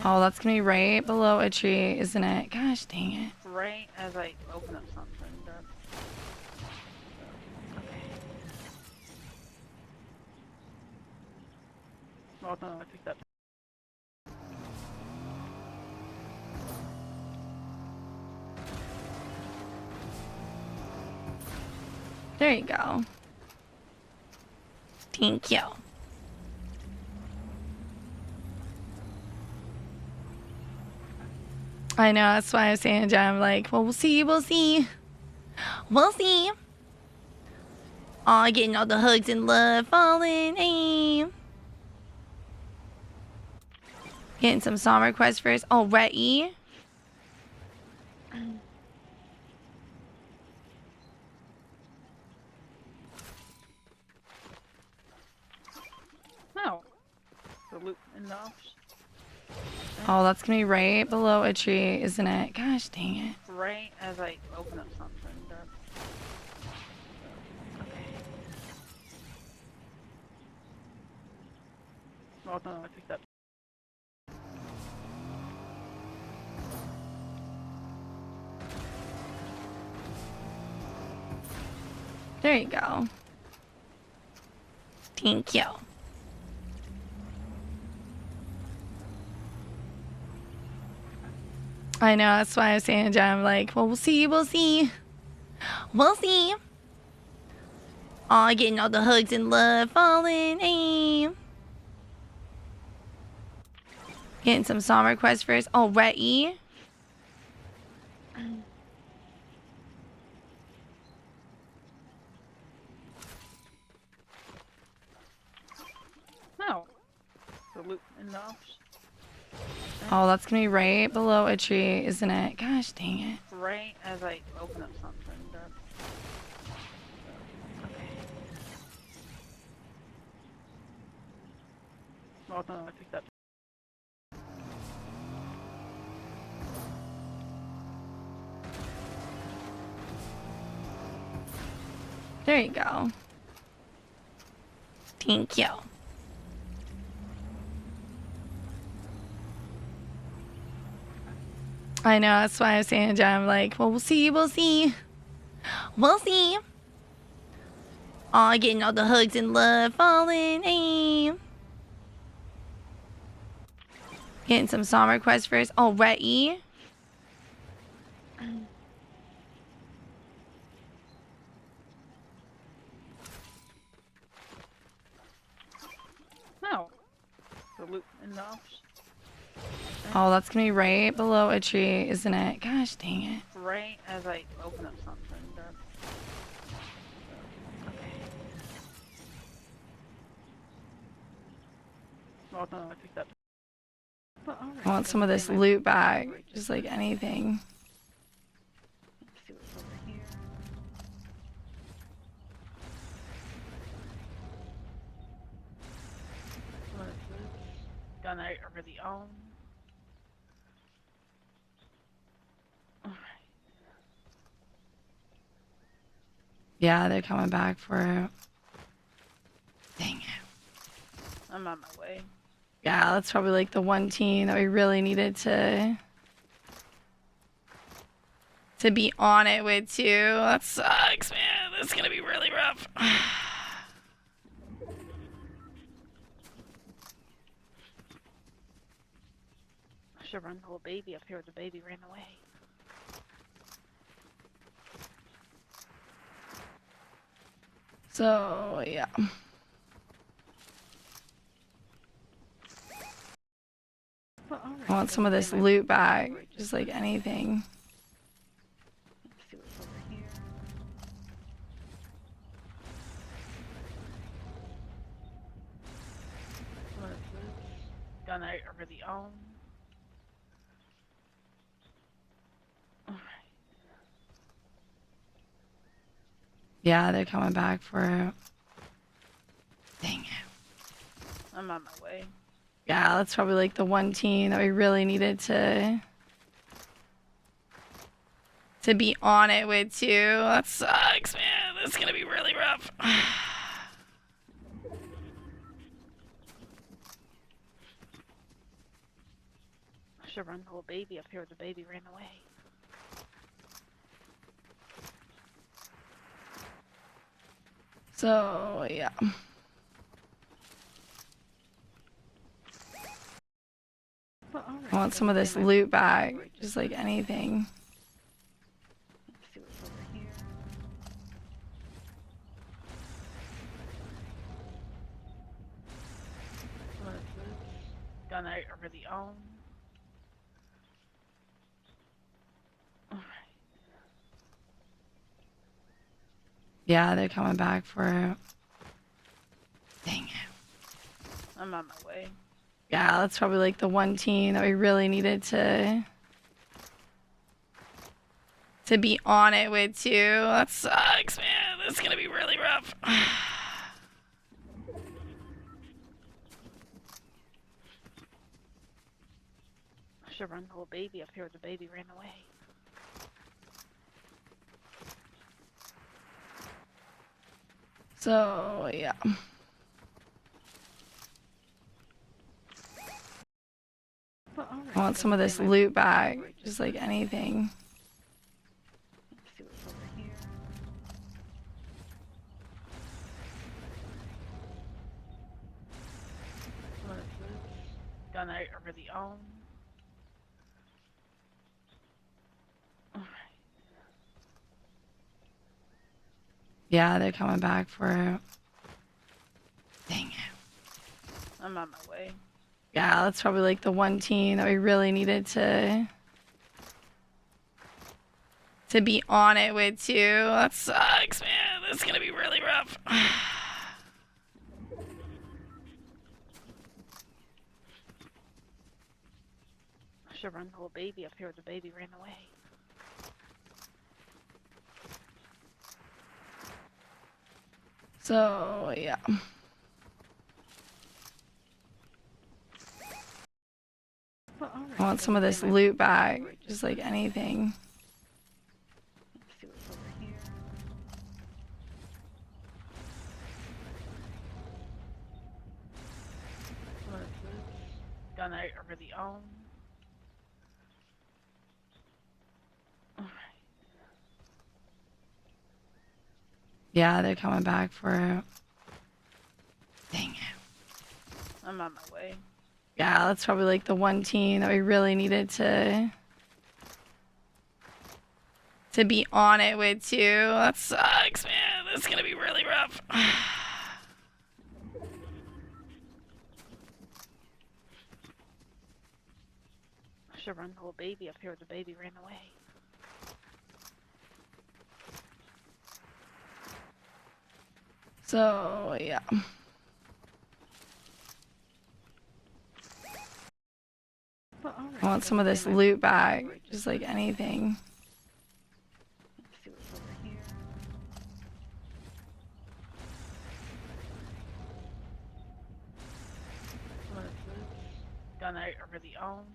Oh, that's gonna be right below a tree, isn't it? Gosh dang it. Right as I open up something. Oh no, I picked up. There you go. Thank you. I know, that's why I was saying to John, I'm like, well, we'll see. We'll see. Aw, getting all the hugs and love falling. Aim. Getting some song requests first. Already. No. The loot in the office. Oh, that's gonna be right below a tree, isn't it? Gosh dang it. Right as I open up something. Oh no, I picked up. There you go. Thank you. I know, that's why I was saying to John, I'm like, well, we'll see. We'll see. Aw, getting all the hugs and love falling. Aim. Getting some song requests first. Already. No. The loot in the office. Oh, that's gonna be right below a tree, isn't it? Gosh dang it. Right as I open up something. Oh no, I picked up. There you go. Thank you. I know, that's why I was saying to John, I'm like, well, we'll see. We'll see. Aw, getting all the hugs and love falling. Aim. Getting some song requests first. Already. No. The loot in the office. Oh, that's gonna be right below a tree, isn't it? Gosh dang it. Right as I open up something. Oh no, I picked up. I want some of this loot bag. Just like anything. Let's see what's over here. What is this? Gun I already own. Alright. Yeah, they're coming back for it. Dang it. I'm on my way. Yeah, that's probably like the one team that we really needed to be on it with too. That sucks, man. That's gonna be really rough. I should run the little baby up here. The baby ran away. So yeah. I want some of this loot bag. Just like anything. Let's see what's over here. What is this? Gun I already own. Alright. Yeah, they're coming back for it. Dang it. I'm on my way. Yeah, that's probably like the one team that we really needed to be on it with too. That sucks, man. That's gonna be really rough. I should run the little baby up here. The baby ran away. So, yeah. Well, alright, I want some of then this I might loot be back. right Just there. like anything. Let's see what's over here. What is this? Gun I already own. Alright. Yeah, they're coming back for it. Dang it. I'm on my way. Yeah, that's probably like the one team that we really needed to be on it with too. That sucks, man. This is gonna be really rough. I should run the little baby up here. The baby ran away. So, yeah. Well, alright, I want some of then this I might loot be back. right Just there. like anything. Let's see what's over here. What is this? Gun I already own. Alright. Yeah, they're coming back for it. Dang it. I'm on my way. Yeah, that's probably like the one team that we really needed to be on it with too. That sucks, man. This is gonna be really rough. I should run the little baby up here. The baby ran away. So, yeah. Well, alright, I want some of then this I might loot be back. right Just there. like anything. Let's see what's over here. What is this? Gun I already own. Alright. Yeah, they're coming back for it. Dang it. I'm on my way. Yeah, that's probably like the one team that we really needed to be on it with too. That sucks, man. This is gonna be really rough. I should run the little baby up here. The baby ran away. So, yeah. Well, alright, I want some of then this I might loot be back. right Just there. like anything. Let's see what's over here. What is this? Gun I already own.